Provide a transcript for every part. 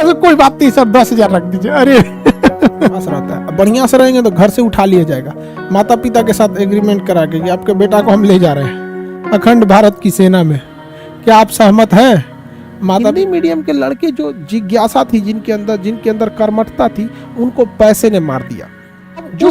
ऐसा कोई बात नहीं सर, 10,000 रख दीजिए। अरे पास रहता है, बढ़िया से रहेंगे तो घर से उठा लिया जाएगा, माता पिता के साथ एग्रीमेंट करा के कि आपके बेटा को हम ले जा रहे हैं अखंड भारत की सेना में, क्या आप सहमत हैं? हिंदी मीडियम के लड़के जो जिज्ञासा थी जिनके अंदर कर्मठता थी, उनको पैसे ने मार दिया। जो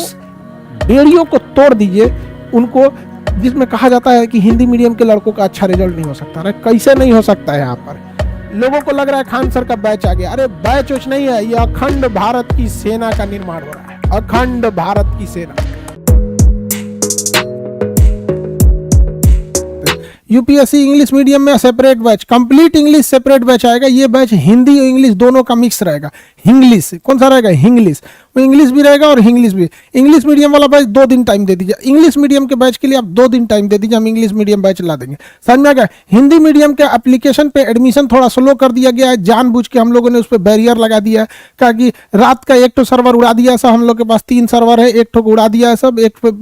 बेड़ियों को तोड़ दीजिए उनको, जिसमें कहा जाता है कि हिंदी मीडियम के लड़कों का अच्छा रिजल्ट नहीं हो सकता। अरे कैसे नहीं हो सकता है? यहाँ पर लोगों को लग रहा है खान सर का बैच आ गया। अरे बैच वैच नहीं है, ये अखंड भारत की सेना का निर्माण हो रहा है, अखंड भारत की सेना। यूपीएससी इंग्लिश मीडियम में separate batch, complete English separate batch आएगा। ये बैच हिंदी और इंग्लिश दोनों का मिक्स रहेगा। इंग्लिश कौन सा रहेगा? इंग्लिश, वो इंग्लिश भी रहेगा और इंग्लिश भी। इंग्लिश मीडियम वाला बैच 2 दिन टाइम दे दीजिए, इंग्लिश मीडियम के बैच के लिए आप 2 दिन टाइम दे दीजिए, हम इंग्लिश मीडियम बैच ला देंगे। समझ में आ गया? हिंदी मीडियम के एप्लीकेशन पे एडमिशन थोड़ा स्लो कर दिया गया है, जानबूझ के हम लोगों ने उस पर बैरियर लगा दिया है, क्या कि रात का एक तो सर्वर उड़ा दिया सब, हम लोग के पास 3 सर्वर है, एक ठो उड़ा दिया है सब, एक पे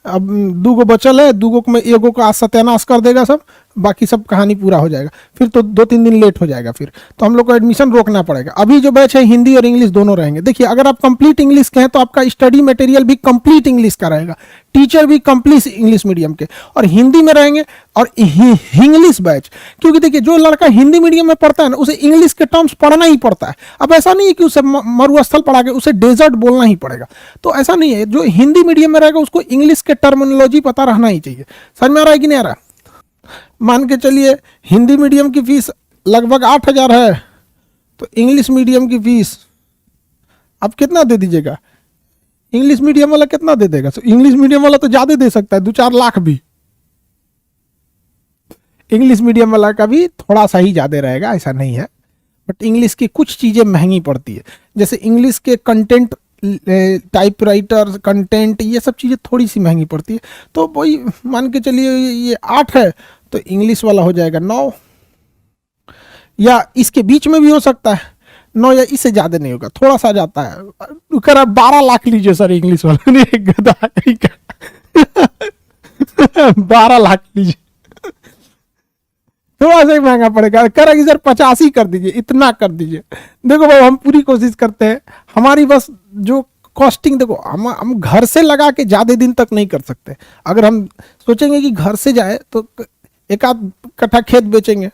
अब 2 बचल है, 2 में एगो का आज सत्यानाश कर देगा सब, बाकी सब कहानी पूरा हो जाएगा, फिर तो 2-3 दिन लेट हो जाएगा, फिर तो हम लोग को एडमिशन रोकना पड़ेगा। अभी जो बैच है हिंदी और इंग्लिश दोनों रहेंगे। देखिए अगर आप कंप्लीट इंग्लिश के हैं तो आपका स्टडी मटेरियल भी कंप्लीट इंग्लिश का रहेगा, टीचर भी कंप्लीट इंग्लिश मीडियम के और हिंदी में रहेंगे, और इंग्लिश बैच, क्योंकि देखिए जो लड़का हिंदी मीडियम में पढ़ता है ना, उसे इंग्लिश के टर्म्स पढ़ना ही पड़ता है। अब ऐसा नहीं है कि उसे मरुस्थल पढ़ा के उसे डेजर्ट बोलना ही पड़ेगा, तो ऐसा नहीं है। जो हिंदी मीडियम में रहेगा उसको इंग्लिश के टर्मिनोलॉजी पता रहना ही चाहिए। समझ में आ रहा है कि नहीं आ रहा? मान के चलिए हिंदी मीडियम की फीस लगभग 8,000 है, तो इंग्लिश मीडियम की फीस आप कितना दे दीजिएगा? इंग्लिश मीडियम वाला कितना दे देगा? इंग्लिश मीडियम वाला तो ज्यादा दे सकता है, 2-4 लाख भी। इंग्लिश मीडियम वाला का भी थोड़ा सा ही ज्यादा रहेगा, ऐसा नहीं है, बट इंग्लिश की कुछ चीजें महंगी पड़ती है, जैसे इंग्लिश के कंटेंट, टाइपराइटर कंटेंट, ये सब चीज़ें थोड़ी सी महंगी पड़ती है। तो वही मान के चलिए ये 8 है तो इंग्लिश वाला हो जाएगा 9, या इसके बीच में भी हो सकता है 9, या इससे ज़्यादा नहीं होगा, थोड़ा सा जाता है। कर 12 लाख लीजिए सर इंग्लिश वाला, नहीं गधा 12 लाख लीजिए, थोड़ा सा ही महंगा पड़ेगा। करेंगे सर 85 कर दीजिए, इतना कर दीजिए। देखो भाई हम पूरी कोशिश करते हैं, हमारी बस जो कॉस्टिंग, देखो हम घर से लगा के ज़्यादा दिन तक नहीं कर सकते। अगर हम सोचेंगे कि घर से जाए तो 1-आध कट्ठा खेत बेचेंगे,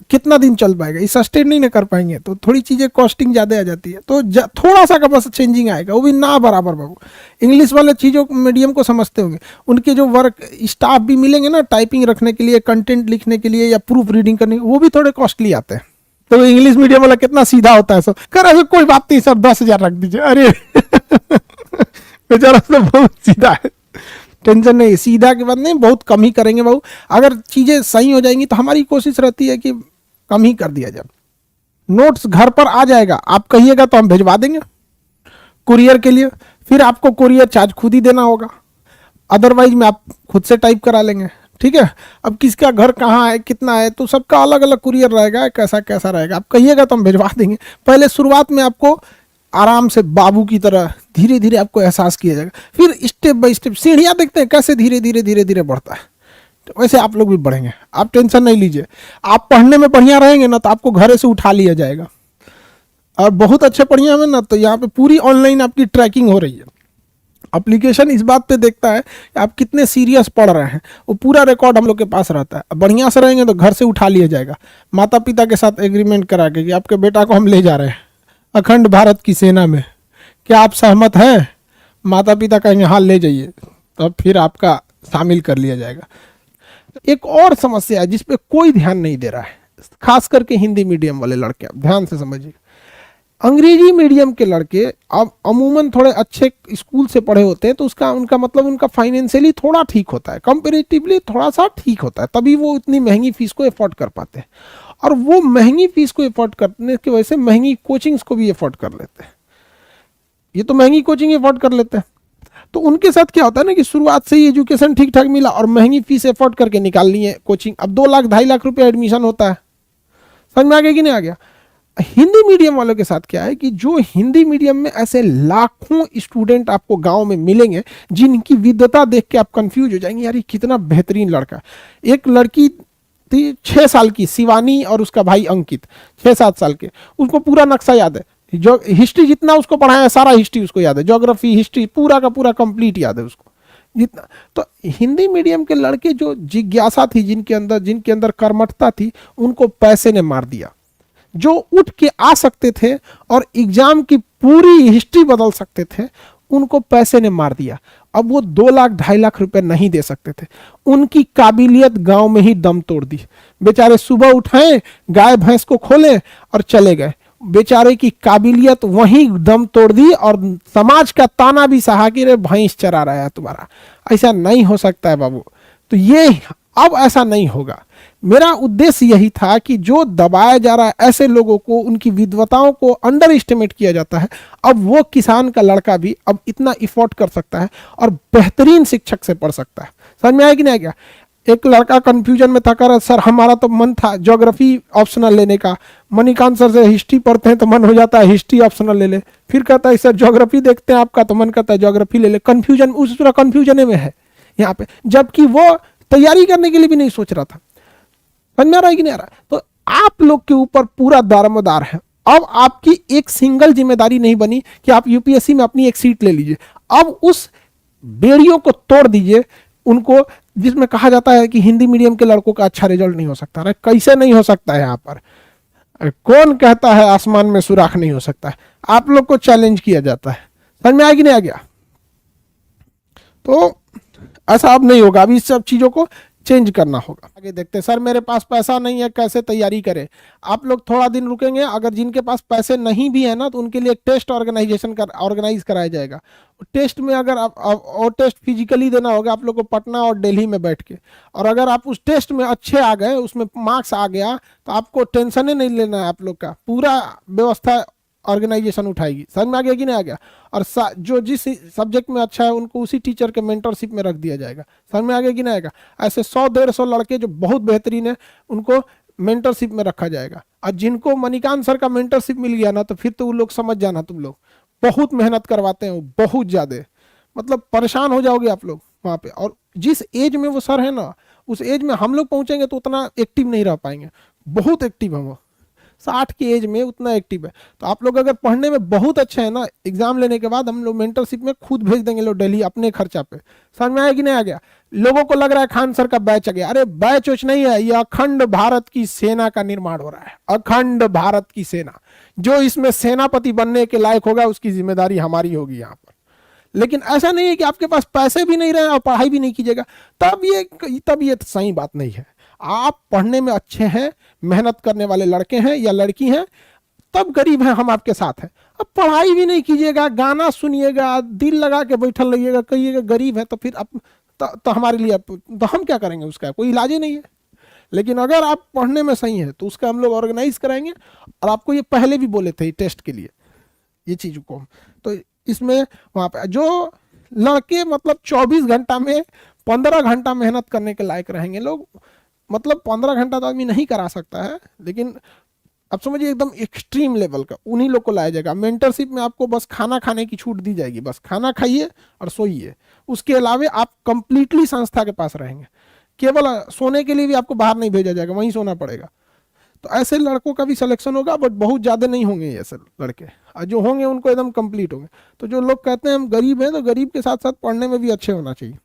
कितना दिन चल पाएगा? ये सस्टेन नहीं ना कर पाएंगे, तो थोड़ी चीज़ें कॉस्टिंग ज़्यादा आ जाती है, तो थोड़ा सा का बस चेंजिंग आएगा, वो भी ना बराबर बाबू। इंग्लिश वाले चीज़ों मीडियम को समझते होंगे, उनके जो वर्क स्टाफ भी मिलेंगे ना, टाइपिंग रखने के लिए, कंटेंट लिखने के लिए या प्रूफ रीडिंग करने, वो भी थोड़े कॉस्टली आते हैं। तो इंग्लिश मीडियम वाला कितना सीधा होता है सब, कर ऐसे कोई बात नहीं सर, 10,000 रख दीजिए। अरे बेचारा सब बहुत सीधा है, टेंशन नहीं, सीधा के बाद नहीं, बहुत कम ही करेंगे बाबू। अगर चीज़ें सही हो जाएंगी तो हमारी कोशिश रहती है कि कम ही कर दिया जाए। नोट्स घर पर आ जाएगा, आप कहिएगा तो हम भिजवा देंगे कुरियर के लिए, फिर आपको कुरियर चार्ज खुद ही देना होगा, अदरवाइज में आप खुद से टाइप करा लेंगे, ठीक है। अब किसका घर कहाँ है, कितना है, तो सबका अलग अलग कुरियर रहेगा, कैसा कैसा रहेगा, आप कहिएगा तो हम भिजवा देंगे। पहले शुरुआत में आपको आराम से बाबू की तरह धीरे धीरे आपको एहसास किया जाएगा, फिर स्टेप बाय स्टेप सीढ़ियाँ देखते हैं कैसे धीरे धीरे बढ़ता है, तो वैसे आप लोग भी बढ़ेंगे, आप टेंशन नहीं लीजिए। आप पढ़ने में बढ़िया रहेंगे ना तो आपको घर से उठा लिया जाएगा, और बहुत अच्छे बढ़िया में ना तो यहाँ पे पूरी ऑनलाइन आपकी ट्रैकिंग हो रही है। एप्लीकेशन इस बात पे देखता है कि आप कितने सीरियस पढ़ रहे हैं, वो पूरा रिकॉर्ड हम लोग के पास रहता है। बढ़िया से रहेंगे तो घर से उठा लिया जाएगा, माता पिता के साथ एग्रीमेंट करा के कि आपके बेटा को हम ले जा रहे हैं अखंड भारत की सेना में, क्या आप सहमत हैं? माता पिता कहेंगे हाँ ले जाइए, तब फिर आपका शामिल कर लिया जाएगा। एक और समस्या है जिस पे कोई ध्यान नहीं दे रहा है, खास करके हिंदी मीडियम वाले लड़के, आप ध्यान से समझिए। अंग्रेजी मीडियम के लड़के अब अमूमन थोड़े अच्छे स्कूल से पढ़े होते हैं, तो उनका मतलब उनका फाइनेंशियली थोड़ा ठीक होता है, कंपेरेटिवली थोड़ा सा ठीक होता है, तभी वो इतनी महंगी फीस को अफोर्ड कर पाते हैं। और वो महंगी फीस को अफोर्ड करने की वजह से महंगी कोचिंग्स को भी अफोर्ड कर लेते हैं। ये तो महंगी कोचिंग अफोर्ड कर लेते हैं, तो उनके साथ क्या होता है ना कि शुरुआत से ही एजुकेशन ठीक ठाक मिला और महंगी फीस अफोर्ड करके निकाल ली है कोचिंग। अब 2 लाख 2.5 लाख रुपए एडमिशन होता है, समझ में आ गया कि नहीं आ गया? हिंदी मीडियम वालों के साथ क्या है कि जो हिंदी मीडियम में ऐसे लाखों स्टूडेंट आपको गांव में मिलेंगे जिनकी विद्वता देख के आप कंफ्यूज हो जाएंगे, यार ये कितना बेहतरीन लड़का। एक लड़की थी 6 साल की, शिवानी और उसका भाई अंकित, 6-7 साल के, उसको पूरा नक्शा याद है, जो हिस्ट्री जितना उसको पढ़ाया सारा हिस्ट्री उसको याद है, ज्योग्राफी हिस्ट्री पूरा का पूरा कंप्लीट याद है उसको जितना। तो हिंदी मीडियम के लड़के जो जिज्ञासा थी जिनके अंदर कर्मठता थी, उनको पैसे ने मार दिया। जो उठ के आ सकते थे और एग्जाम की पूरी हिस्ट्री बदल सकते थे, उनको पैसे ने मार दिया। अब वो 2 लाख 2.5 लाख रुपए नहीं दे सकते थे। उनकी काबिलियत गांव में ही दम तोड़ दी। बेचारे सुबह उठाए, गाय भैंस को खोले और चले गए। बेचारे की काबिलियत वहीं दम तोड़ दी और समाज का ताना भी सहा कि रे भैंस चरा रहा है तुम्हारा। ऐसा नहीं हो सकता है बाबू। तो ये अब ऐसा नहीं होगा। मेरा उद्देश्य यही था कि जो दबाया जा रहा है, ऐसे लोगों को, उनकी विद्वताओं को अंडर एस्टिमेट किया जाता है, अब वो किसान का लड़का भी अब इतना इफोर्ट कर सकता है और बेहतरीन शिक्षक से पढ़ सकता है। समझ में आया कि नहीं आया? एक लड़का कंफ्यूजन में था, कर सर हमारा तो मन था ज्योग्राफी ऑप्शनल लेने का, मणिकांत सर से हिस्ट्री पढ़ते हैं तो मन हो जाता है हिस्ट्री ऑप्शनल ले ले, फिर कहता है सर ज्योग्राफी देखते हैं आपका तो मन करता है ज्योग्राफी ले ले। कंफ्यूजन, उस पूरा कंफ्यूजन में है यहाँ पे, जबकि वो तैयारी करने के लिए भी नहीं सोच रहा था। समझ में आ रहा है कि नहीं आ रहा? तो आप लोग के ऊपर पूरा दारोमदार है। अब आपकी एक सिंगल जिम्मेदारी नहीं बनी कि आप यूपीएससी में अपनी एक सीट ले लीजिए। अब उस बेड़ियों को तोड़ दीजिए, उनको, जिसमें कहा जाता है कि हिंदी मीडियम के लड़कों का अच्छा रिजल्ट नहीं हो सकता। अरे कैसे नहीं हो सकता है? यहाँ पर कौन कहता है आसमान में सुराख नहीं हो सकता है? आप लोग को चैलेंज किया जाता है। समझ में आया कि नहीं आ गया? तो ऐसा अब नहीं होगा। अभी इस सब चीजों को चेंज करना होगा। आगे देखते हैं। सर मेरे पास पैसा नहीं है, कैसे तैयारी करें? आप लोग थोड़ा दिन रुकेंगे, अगर जिनके पास पैसे नहीं भी है ना, तो उनके लिए एक टेस्ट ऑर्गेनाइज कराया जाएगा। टेस्ट में अगर आप और टेस्ट फिजिकली देना होगा आप लोग को पटना और दिल्ली में बैठ के, और अगर आप उस टेस्ट में अच्छे आ गए, उसमें मार्क्स आ गया, तो आपको टेंशन ही नहीं लेना है। आप लोग का पूरा व्यवस्था ऑर्गेनाइजेशन उठाएगी। समझ में आ गया कि नहीं आ गया? और जो जिस सब्जेक्ट में अच्छा है उनको उसी टीचर के मेंटरशिप में रख दिया जाएगा। समझ में आ गया कि नहीं आएगा? ऐसे 100-150 लड़के जो बहुत बेहतरीन है उनको मेंटरशिप में रखा जाएगा। और जिनको मणिकांत सर का मेंटरशिप मिल गया ना, तो फिर तो वो लोग समझ जाना, तुम लोग बहुत मेहनत करवाते हैं, बहुत ज्यादा, मतलब परेशान हो जाओगे आप लोग वहाँ पे। और जिस एज में वो सर है ना, उस एज में हम लोग पहुंचेंगे तो उतना एक्टिव नहीं रह पाएंगे। बहुत एक्टिव है वो, 60 की एज में उतना एक्टिव है। तो आप लोग अगर पढ़ने में बहुत अच्छे हैं ना, एग्जाम लेने के बाद हम लोग मेंटरशिप में खुद भेज देंगे लोग दिल्ली अपने खर्चा पे। समझ में आया कि नहीं आ गया? लोगों को लग रहा है खान सर का बैच आ गया। अरे बैच वैच नहीं है, ये अखंड भारत की सेना का निर्माण हो रहा है। अखंड भारत की सेना, जो इसमें सेनापति बनने के लायक होगा उसकी जिम्मेदारी हमारी होगी यहाँ पर। लेकिन ऐसा नहीं है कि आपके पास पैसे भी नहीं रहे और पढ़ाई भी नहीं कीजिएगा, तब ये सही बात नहीं है। आप पढ़ने में अच्छे हैं, मेहनत करने वाले लड़के हैं या लड़की हैं, तब गरीब हैं हम आपके साथ हैं। अब पढ़ाई भी नहीं कीजिएगा, गाना सुनिएगा, दिल लगा के बैठल रहिएगा, कहिएगा गरीब है, तो फिर तो हमारे लिए तो हम क्या करेंगे? उसका कोई इलाज ही नहीं है। लेकिन अगर आप पढ़ने में सही है तो उसका हम लोग ऑर्गेनाइज कराएंगे। और आपको ये पहले भी बोले थे टेस्ट के लिए ये चीज को। तो इसमें वहां पे जो लड़के मतलब 24 घंटा में 15 घंटा मेहनत करने के लायक रहेंगे लोग, मतलब 15 घंटा तो आदमी नहीं करा सकता है, लेकिन अब समझिए एकदम एक्सट्रीम लेवल का, उन्हीं लोग को लाया जाएगा। मेंटरशिप में आपको बस खाना खाने की छूट दी जाएगी, बस खाना खाइए और सोइए। उसके अलावा आप कंप्लीटली संस्था के पास रहेंगे। केवल सोने के लिए भी आपको बाहर नहीं भेजा जाएगा, वहीं सोना पड़ेगा। तो ऐसे लड़कों का भी सिलेक्शन होगा, बट बहुत ज़्यादा नहीं होंगे ऐसे लड़के, और जो होंगे उनको एकदम कंप्लीट होंगे। तो जो लोग कहते हैं हम गरीब हैं, तो गरीब के साथ साथ पढ़ने में भी अच्छे होना चाहिए।